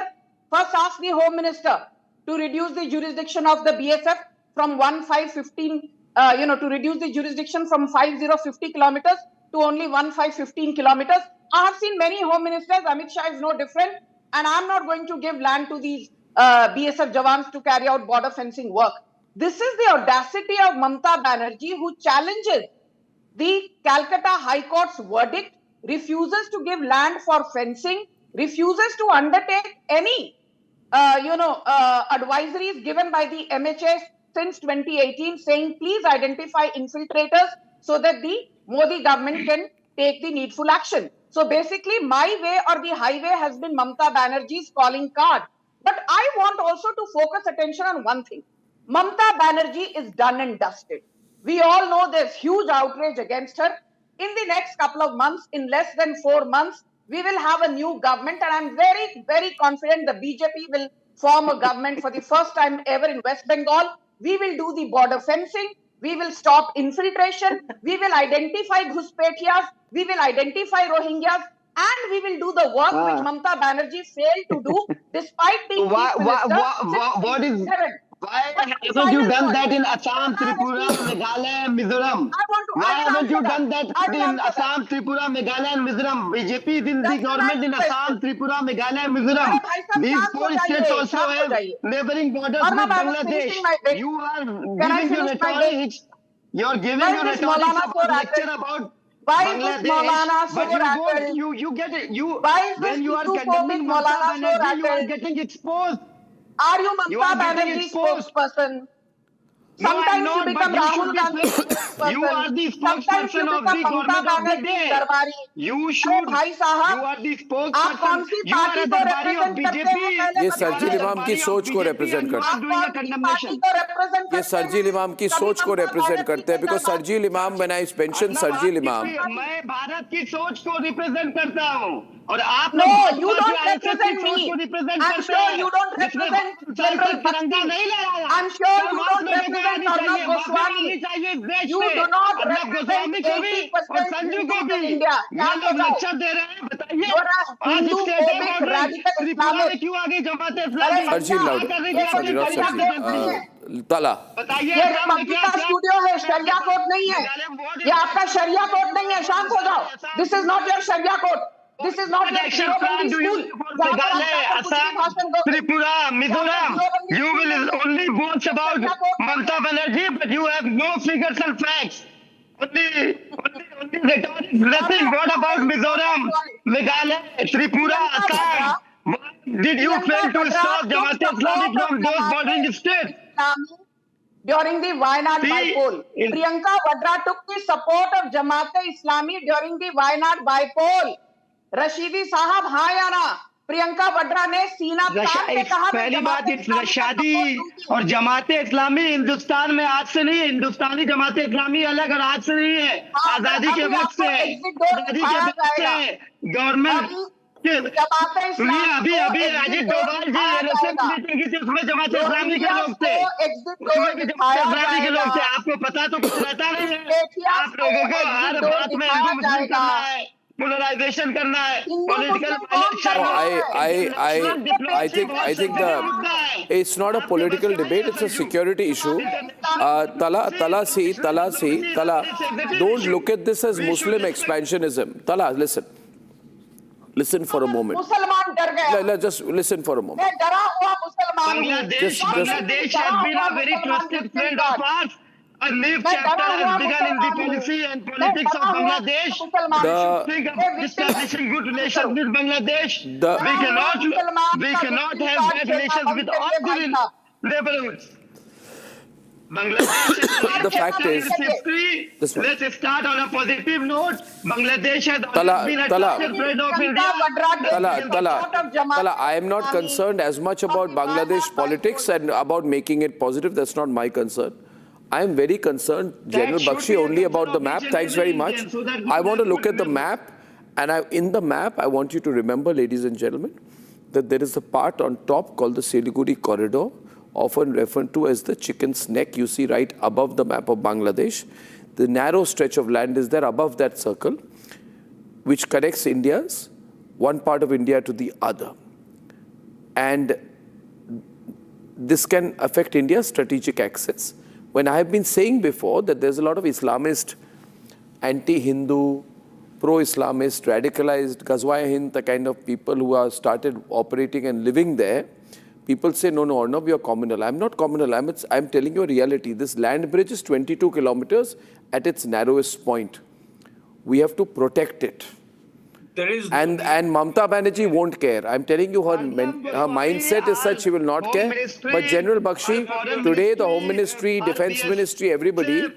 Speaker 20: First ask the Home Minister to reduce the jurisdiction of the BSF from 1515, to reduce the jurisdiction from 5050 kilometers to only 1515 kilometers. I have seen many Home Ministers, Amit Shah is no different, and I'm not going to give land to these BSF Jawans to carry out border fencing work. This is the audacity of Mamata Banerjee, who challenges the Calcutta High Court's verdict, refuses to give land for fencing, refuses to undertake any advisories given by the MHA since 2018, saying please identify infiltrators so that the Modi government can take the needful action. So basically, my way or the highway has been Mamata Banerjee's calling card. But I want also to focus attention on one thing. Mamata Banerjee is done and dusted. We all know there's huge outrage against her. In the next couple of months, in less than 4 months, we will have a new government, and I'm very, very confident the BJP will form a government for the first time ever in West Bengal. We will do the border fencing. We will stop infiltration. We will identify Ghuspetiyas. We will identify Rohingyas. And we will do the work which Mamata Banerjee failed to do despite being Chief Minister.
Speaker 19: Why haven't you done that in Assam, Tripura, Meghalaya, and Mizoram? Why haven't you done that in Assam, Tripura, Meghalaya, and Mizoram? BJP is in the government in Assam, Tripura, Meghalaya, and Mizoram. These 4 states also have neighboring borders with Bangladesh. You are giving your rhetoric. You're giving your rhetoric about lecture about Bangladesh, but you get it. When you are condemning Mamata Banerjee, you are getting exposed.
Speaker 20: Are you Mamata Banerjee's spokesperson? Sometimes you become Rahul Gandhi's spokesperson.
Speaker 19: You are the spokesperson of the government of the day. You should. You are the spokesperson. You are a darbari of BJP.
Speaker 1: ये सरजील इमाम की सोच को represent करते हैं. ये सरजील इमाम की सोच को represent करते हैं. Because सरजील इमाम, when I mention सरजील इमाम,
Speaker 19: मैं भारत की सोच को represent करता हूँ. और आप
Speaker 20: no, you don't represent me. I'm sure you don't represent General Bhakti. I'm sure you don't represent Arnab Goswami. You do not represent 80% of India. You are a Hindu phobic radical Islamist.
Speaker 1: Sharjeel loud. Sorry, not Sharjeel. तला.
Speaker 20: ये Republic का studio है, शरिया court नहीं है. ये आपका शरिया court नहीं है. शांत हो जाओ. This is not your sharia court. This is not your school.
Speaker 19: Meghalaya, Assam, Tripura, Mizoram. You will only boast about Mamata Banerjee, but you have no figures and facts. Only rhetoric. Nothing. What about Mizoram, Meghalaya, Tripura, Assam? Did you fail to stop Jamaat-e-Islami from those bordering states?
Speaker 20: During the Wayanad bypoll, Priyanka Vadra took the support of Jamaat-e-Islami during the Wayanad bypoll. Rashidi साहब हाँ या ना? प्रियंका वड्रा ने सीना तान के कहा
Speaker 19: पहली बात रशादी और जमाते इस्लामी हिंदुस्तान में आज से नहीं है. हिंदुस्तानी जमाते इस्लामी अलग और आज से नहीं है. आजादी के वक्त से, आजादी के वक्त से गवर्नमेंट अभी अजीत डोभाल जी मीटिंग की थी, उसमें जमाते इस्लामी के लोग थे. उसमें भी जमाते इस्लामी के लोग थे. आपको पता तो कुछ रहता नहीं है. आप लोगों को हर बात में हिंदू मुस्लिम करना है, polarization करना है, political
Speaker 1: I think it's not a political debate, it's a security issue. Tala, don't look at this as Muslim expansionism. Tala, listen for a moment. Just listen for a moment.
Speaker 19: Bangladesh has been a very trusted friend of ours. A new chapter has begun in the policy and politics of Bangladesh. We should establishing good relations with Bangladesh. We cannot have bad relations with all the neighborhoods. Bangladesh
Speaker 1: the fact is,
Speaker 19: let's start on a positive note. Bangladesh has always been a trusted friend of India.
Speaker 1: Tala, I am not concerned as much about Bangladesh politics and about making it positive. That's not my concern. I am very concerned, General Bakshi, only about the map. Thanks very much. I want to look at the map, and in the map, I want you to remember, ladies and gentlemen, that there is a part on top called the Siliguri corridor, often referred to as the chicken's neck. You see right above the map of Bangladesh. The narrow stretch of land is there above that circle, which connects one part of India to the other. And this can affect India's strategic access. When I have been saying before that there's a lot of Islamist, anti-Hindu, pro-Islamist, radicalized, Ghazwa Hind, the kind of people who are started operating and living there, people say, no, Arnab, you're communal. I'm not communal. I'm telling you a reality. This land bridge is 22 kilometers at its narrowest point. We have to protect it.
Speaker 13: There is
Speaker 1: and Mamta Banerjee won't care. I'm telling you, her mindset is such she will not care. But General Bakshi, today the Home Ministry, Defense Ministry, everybody,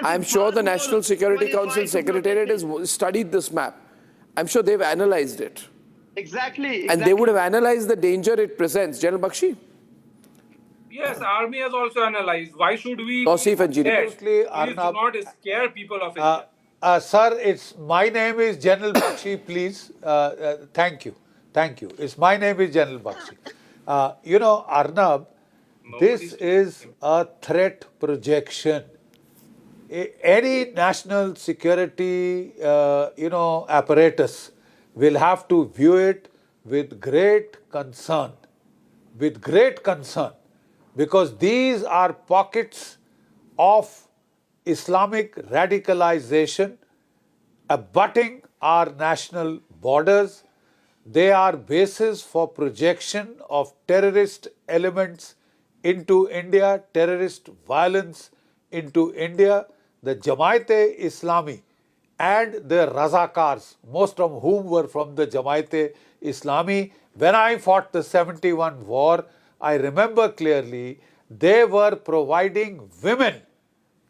Speaker 1: I'm sure the National Security Council Secretariat has studied this map. I'm sure they've analyzed it.
Speaker 19: Exactly.
Speaker 1: And they would have analyzed the danger it presents. General Bakshi?
Speaker 13: Yes, army has also analyzed. Why should we
Speaker 1: Tausif and Jiri.
Speaker 18: Absolutely,
Speaker 13: Please do
Speaker 18: Arnab.
Speaker 13: not scare people of India.
Speaker 18: Sir, my name is General Bakshi, please. Thank you. My name is General Bakshi. Arnab, this is a threat projection. Any national security, apparatus will have to view it with great concern. Because these are pockets of Islamic radicalization abutting our national borders. They are bases for projection of terrorist elements into India, terrorist violence into India. The Jamaat-e-Islami and the Razakars, most of whom were from the Jamaat-e-Islami. When I fought the 71 war, I remember clearly they were providing women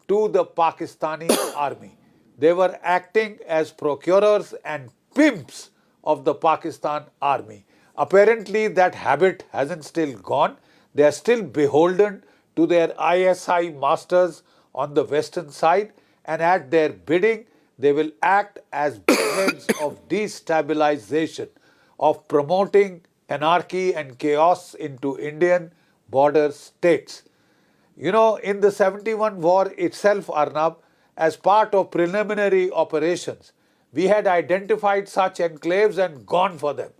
Speaker 18: to the Pakistani army. They were acting as procurers and pimps of the Pakistan army. Apparently that habit hasn't still gone. They are still beholden to their ISI masters on the western side, and at their bidding they will act as beacons of destabilization, of promoting anarchy and chaos into Indian border states. In the 71 war itself, Arnab, as part of preliminary operations, we had identified such enclaves and gone for them.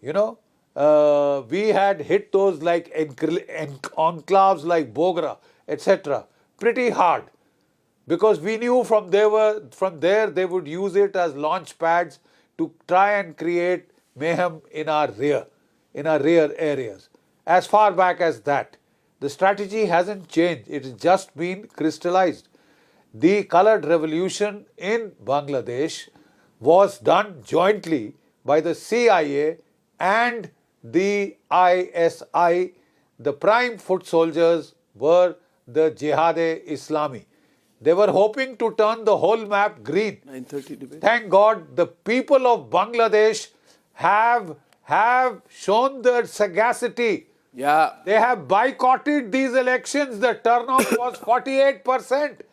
Speaker 18: We had hit those like enclaves like Bogra, etc. pretty hard, because we knew from there they would use it as launch pads to try and create mayhem in our rear areas. As far back as that, the strategy hasn't changed. It has just been crystallized. The colored revolution in Bangladesh was done jointly by the CIA and the ISI. The prime foot soldiers were the Jihad-e-Islami. They were hoping to turn the whole map green.
Speaker 1: 9:30 debate.
Speaker 18: Thank God the people of Bangladesh have shown their sagacity.
Speaker 1: Yeah.
Speaker 18: They have boycotted these elections. The turnout was 48%.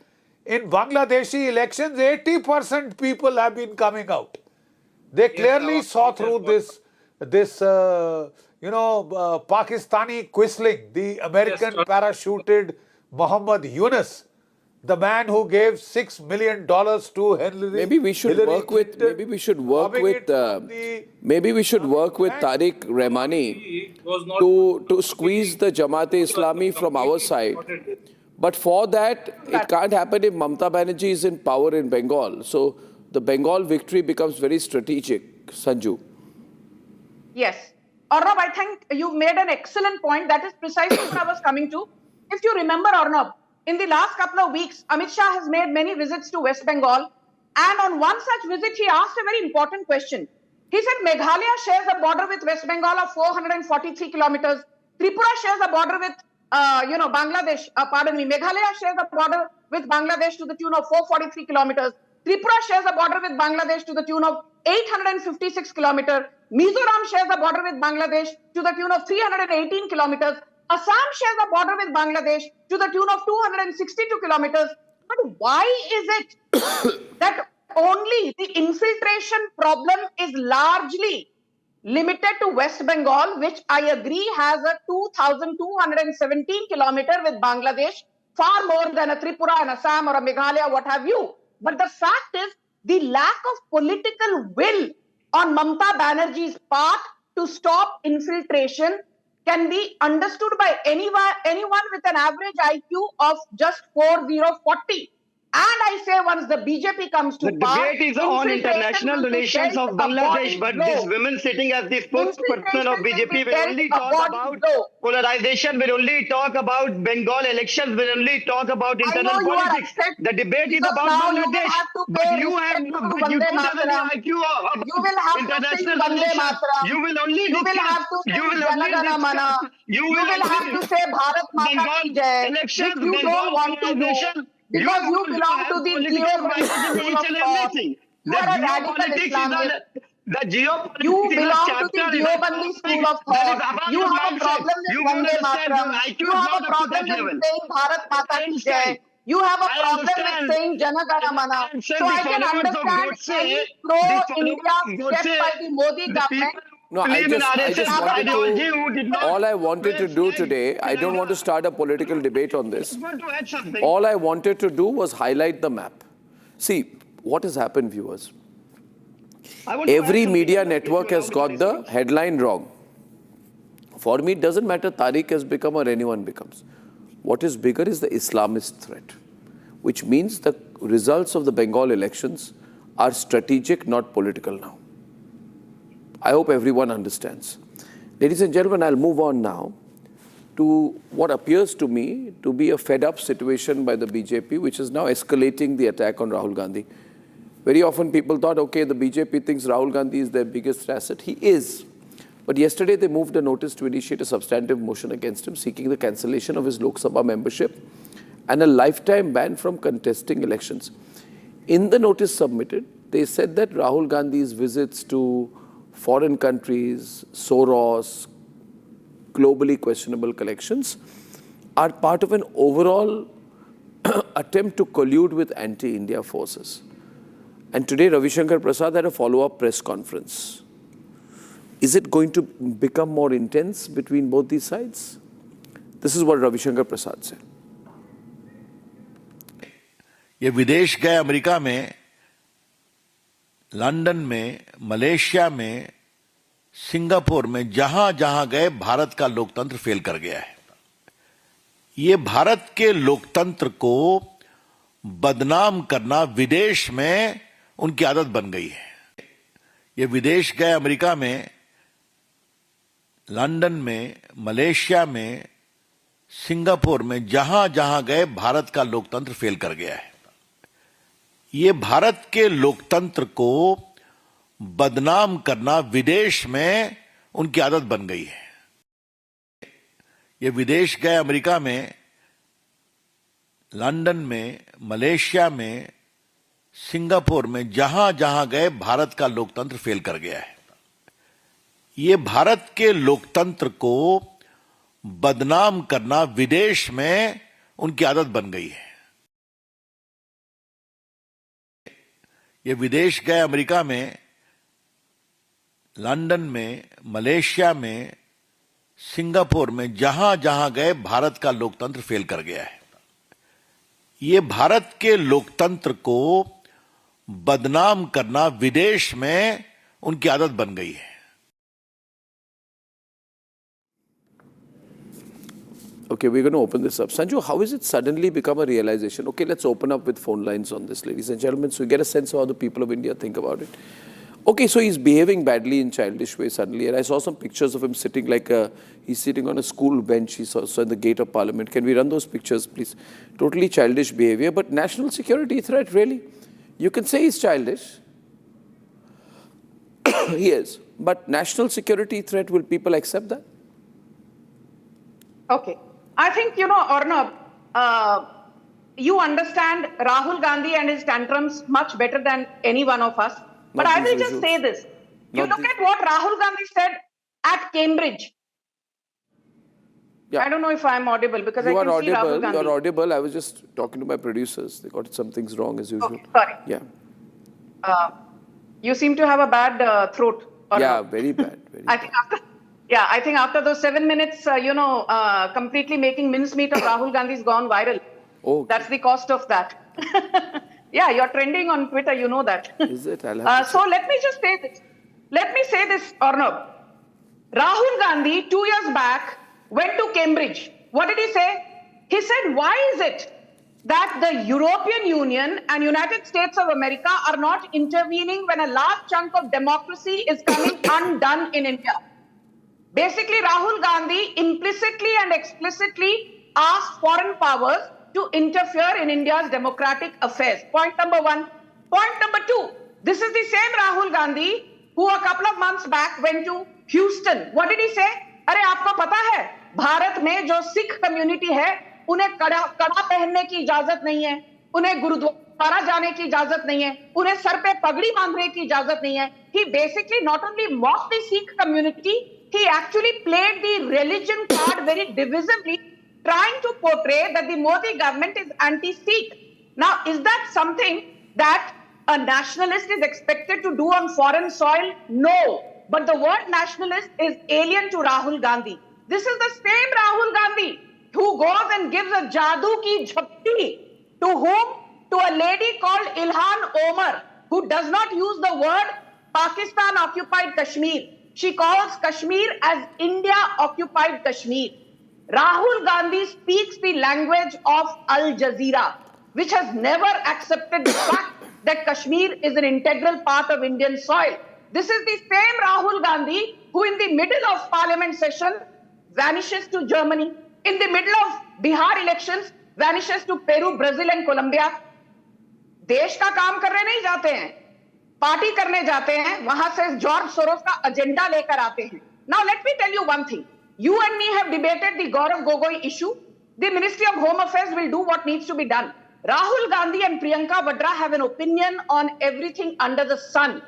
Speaker 18: In Bangladeshi elections, 80% people have been coming out. They clearly saw through this Pakistani quisling, the American parachuted Muhammad Yunus, the man who gave $6 million to Hillary.
Speaker 1: Maybe we should work with Tariq Rahmani to squeeze the Jamaat-e-Islami from our side. But for that, it can't happen if Mamta Banerjee is in power in Bengal. So the Bengal victory becomes very strategic. Sanju.
Speaker 20: Yes. Arnab, I think you've made an excellent point. That is precisely what I was coming to. If you remember, Arnab, in the last couple of weeks, Amit Shah has made many visits to West Bengal. And on one such visit, he asked a very important question. He said, Meghalaya shares a border with West Bengal of 443 kilometers. Tripura shares a border with Bangladesh, Meghalaya shares a border with Bangladesh to the tune of 443 kilometers. Tripura shares a border with Bangladesh to the tune of 856 kilometers. Mizoram shares a border with Bangladesh to the tune of 318 kilometers. Assam shares a border with Bangladesh to the tune of 262 kilometers. But why is it that only the infiltration problem is largely limited to West Bengal, which I agree has a 2,217 kilometer with Bangladesh, far more than a Tripura and Assam or a Meghalaya, what have you. But the fact is, the lack of political will on Mamta Banerjee's part to stop infiltration can be understood by anyone with an average IQ of just 4040. And I say once the BJP comes to power,
Speaker 19: the debate is on international relations of Bangladesh, but this woman sitting as the spokesperson of BJP will only talk about polarization, will only talk about Bengal elections, will only talk about internal politics. The debate is about Bangladesh, but you have but you don't have any IQ of international relations. You will only discuss. You will only discuss. You will
Speaker 20: have to say Bharat Mata Ki Jai, which you don't want to do. Because you belong to the Deobandi school of thought. You are a radical Islamist. You belong to the Deobandi school of thought. You have a problem with Vande Mataram. You have a problem with saying Bharat Mata Ki Jai. You have a problem with saying Jana Gana Mana. So I can understand any pro-India step by the Modi government.
Speaker 1: No, all I wanted to do today, I don't want to start a political debate on this. All I wanted to do was highlight the map. See, what has happened, viewers? Every media network has got the headline wrong. For me, it doesn't matter Tariq has become or anyone becomes. What is bigger is the Islamist threat, which means the results of the Bengal elections are strategic, not political now. I hope everyone understands. Ladies and gentlemen, I'll move on now to what appears to me to be a fed-up situation by the BJP, which is now escalating the attack on Rahul Gandhi. Very often people thought, okay, the BJP thinks Rahul Gandhi is their biggest asset. He is. But yesterday they moved a notice to initiate a substantive motion against him, seeking the cancellation of his Lok Sabha membership and a lifetime ban from contesting elections. In the notice submitted, they said that Rahul Gandhi's visits to foreign countries, Soros, globally questionable collections, are part of an overall attempt to collude with anti-India forces. And today, Ravi Shankar Prasad had a follow-up press conference. Is it going to become more intense between both these sides? This is what Ravi Shankar Prasad said.
Speaker 21: ये विदेश गए America में, London में, Malaysia में, Singapore में, जहां जहां गए भारत का लोकतंत्र फेल कर गया है. ये भारत के लोकतंत्र को बदनाम करना विदेश में उनकी आदत बन गई है. ये विदेश गए अमेरिका में, लंदन में, मलेशिया में, सिंगापुर में, जहां जहां गए भारत का लोकतंत्र फेल कर गया है. ये भारत के लोकतंत्र को बदनाम करना विदेश में उनकी आदत बन गई है. ये विदेश गए अमेरिका में, लंदन में, मलेशिया में, सिंगापुर में, जहां जहां गए भारत का लोकतंत्र फेल कर गया है. ये भारत के लोकतंत्र को बदनाम करना विदेश में उनकी आदत बन गई है. ये विदेश गए अमेरिका में, लंदन में, मलेशिया में, सिंगापुर में, जहां जहां गए भारत का लोकतंत्र फेल कर गया है. ये भारत के लोकतंत्र को बदनाम करना विदेश में उनकी आदत बन गई है.
Speaker 1: Okay, we're going to open this up. Sanju, how has it suddenly become a realization? Okay, let's open up with phone lines on this, ladies and gentlemen, so we get a sense of how the people of India think about it. Okay, so he's behaving badly in childish way suddenly, and I saw some pictures of him sitting he's sitting on a school bench, he saw in the gate of Parliament. Can we run those pictures, please? Totally childish behavior, but national security threat, really? You can say he's childish. He is. But national security threat, will people accept that?
Speaker 20: Okay. I think, Arnab, you understand Rahul Gandhi and his tantrums much better than any one of us. But I will just say this. You look at what Rahul Gandhi said at Cambridge.
Speaker 1: Yeah.
Speaker 20: I don't know if I'm audible because I can see Rahul Gandhi.
Speaker 1: You are audible. I was just talking to my producers. They got some things wrong as usual.
Speaker 20: Okay, sorry.
Speaker 1: Yeah.
Speaker 20: You seem to have a bad throat.
Speaker 1: Yeah, very bad.
Speaker 20: I think after those 7 minutes, completely making mincemeat of Rahul Gandhi's gone viral.
Speaker 1: Oh.
Speaker 20: That's the cost of that. Yeah, you're trending on Twitter, you know that.
Speaker 1: Is it?
Speaker 20: So let me just say this. Let me say this, Arnab. Rahul Gandhi, 2 years back, went to Cambridge. What did he say? He said, why is it that the European Union and United States of America are not intervening when a large chunk of democracy is coming undone in India. Basically, Rahul Gandhi implicitly and explicitly asked foreign powers to interfere in India's democratic affairs. Point number one. Point number two, this is the same Rahul Gandhi who a couple of months back went to Houston. What did he say? अरे आपको पता है भारत में जो Sikh community है उन्हें कड़ा पहनने की इजाजत नहीं है, उन्हें गुरुद्वारा जाने की इजाजत नहीं है, उन्हें सर पे पगड़ी बांधने की इजाजत नहीं है. He basically not only mocked the Sikh community, he actually played the religion card very divisively, trying to portray that the Modi government is anti-Sikh. Now, is that something that a nationalist is expected to do on foreign soil? No. But the word nationalist is alien to Rahul Gandhi. This is the same Rahul Gandhi who goes and gives a jadoo ki jhapti to whom? To a lady called Ilhan Omar, who does not use the word Pakistan occupied Kashmir. She calls Kashmir as India occupied Kashmir. Rahul Gandhi speaks the language of Al Jazeera, which has never accepted the fact that Kashmir is an integral part of Indian soil. This is the same Rahul Gandhi who in the middle of parliament session vanishes to Germany, in the middle of Bihar elections vanishes to Peru, Brazil and Colombia. देश का काम करने नहीं जाते हैं, party करने जाते हैं, वहां से जॉर्ज सोरोस का एजेंडा लेकर आते हैं. Now let me tell you one thing. You and me have debated the Gaurav Gogoi issue. The Ministry of Home Affairs will do what needs to be done. Rahul Gandhi and Priyanka Vadra have an opinion on everything under the sun.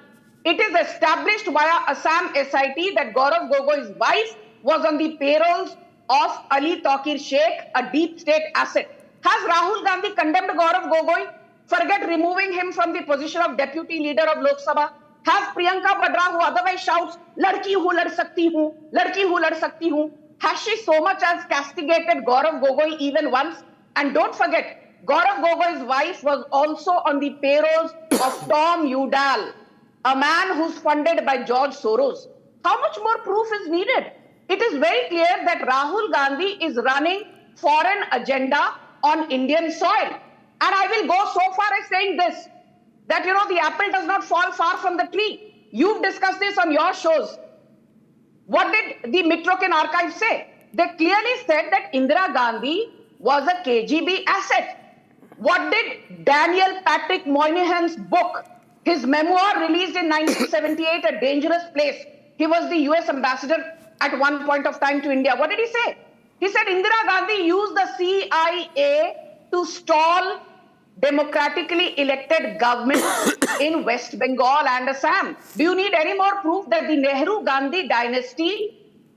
Speaker 20: It is established via Assam SIT that Gaurav Gogoi's wife was on the payrolls of Ali Taqir Sheikh, a deep state asset. Has Rahul Gandhi condemned Gaurav Gogoi? Forget removing him from the position of deputy leader of Lok Sabha. Has Priyanka Vadra, who otherwise shouts, "Ladki hu lad sakti hu, ladki hu lad sakti hu," has she so much as castigated Gaurav Gogoi even once? And don't forget, Gaurav Gogoi's wife was also on the payrolls of Tom Udall, a man who's funded by George Soros. How much more proof is needed? It is very clear that Rahul Gandhi is running foreign agenda on Indian soil. And I will go so far as saying this, that, the apple does not fall far from the tree. You've discussed this on your shows. What did the Mitrokin archive say? They clearly said that Indira Gandhi was a KGB asset. What did Daniel Patrick Moynihan's book, his memoir released in 1978, A Dangerous Place? He was the US ambassador at one point of time to India. What did he say? He said Indira Gandhi used the CIA to stall democratically elected governments in West Bengal and Assam. Do you need any more proof that the Nehru-Gandhi dynasty,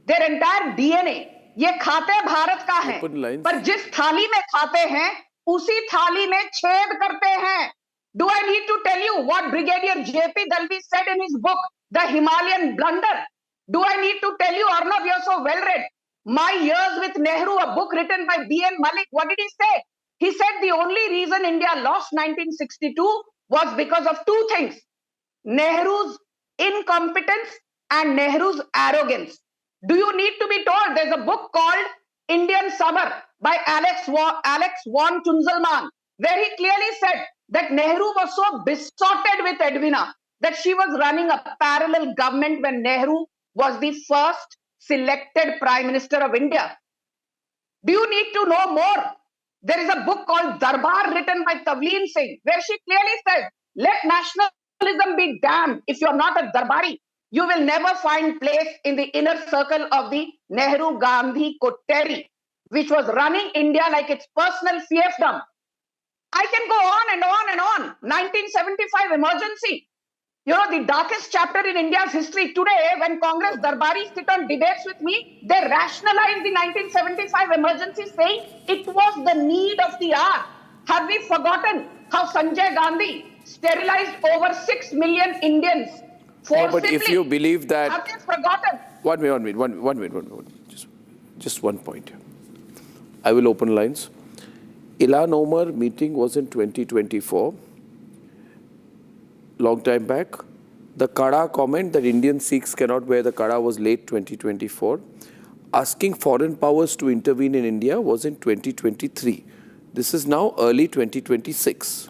Speaker 20: their entire DNA, ये खाते भारत का है, पर जिस थाली में खाते हैं, उसी थाली में छेद करते हैं. Do I need to tell you what Brigadier J.P. Dalvi said in his book, The Himalayan Blunder? Do I need to tell you, Arnab, you're so well read, My Years with Nehru, a book written by B.N. Malik? What did he say? He said the only reason India lost 1962 was because of two things: Nehru's incompetence and Nehru's arrogance. Do you need to be told? There's a book called Indian Sabar by Alex von Tunzelmann, where he clearly said that Nehru was so besotted with Edwina that she was running a parallel government when Nehru was the first selected Prime Minister of India. Do you need to know more? There is a book called Darbar written by Tavleen Singh, where she clearly says, let nationalism be damned. If you're not a Darbari, you will never find place in the inner circle of the Nehru-Gandhi coterie, which was running India like its personal fiefdom. I can go on and on and on. 1975 emergency. The darkest chapter in India's history. Today, when Congress Darbaris sit on debates with me, they rationalize the 1975 emergency, saying it was the need of the hour. Have we forgotten how Sanjay Gandhi sterilized over 6 million Indians forcibly?
Speaker 1: But if you believe that...
Speaker 20: Have they forgotten?
Speaker 1: One minute. Just one point here. I will open lines. Ilhan Omar meeting was in 2024. Long time back. The Kada comment that Indian Sikhs cannot wear the Kada was late 2024. Asking foreign powers to intervene in India was in 2023. This is now early 2026.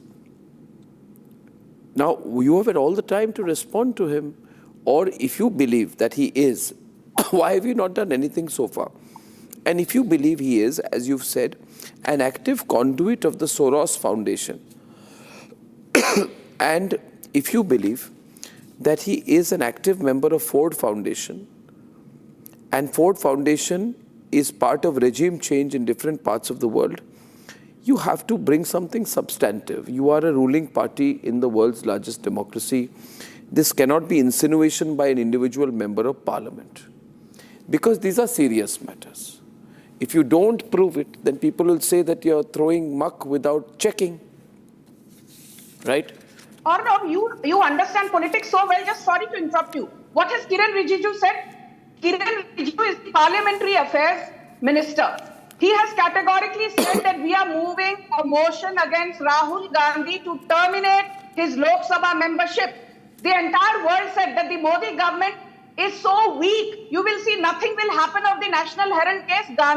Speaker 1: Now, you have had all the time to respond to him. Or if you believe that he is, why have you not done anything so far? And if you believe he is, as you've said, an active conduit of the Soros Foundation, and if you believe that he is an active member of Ford Foundation, and Ford Foundation is part of regime change in different parts of the world, you have to bring something substantive. You are a ruling party in the world's largest democracy. This cannot be insinuation by an individual member of parliament, because these are serious matters. If you don't prove it, then people will say that you're throwing muck without checking, right?
Speaker 20: Arnab, you understand politics so well, just sorry to interrupt you. What has Kiran Rijiju said? Kiran Rijiju is the Parliamentary Affairs Minister. He has categorically said that we are moving a motion against Rahul Gandhi to terminate his Lok Sabha membership. The entire world said that the Modi government is so weak, you will see nothing will happen of the National Heron case.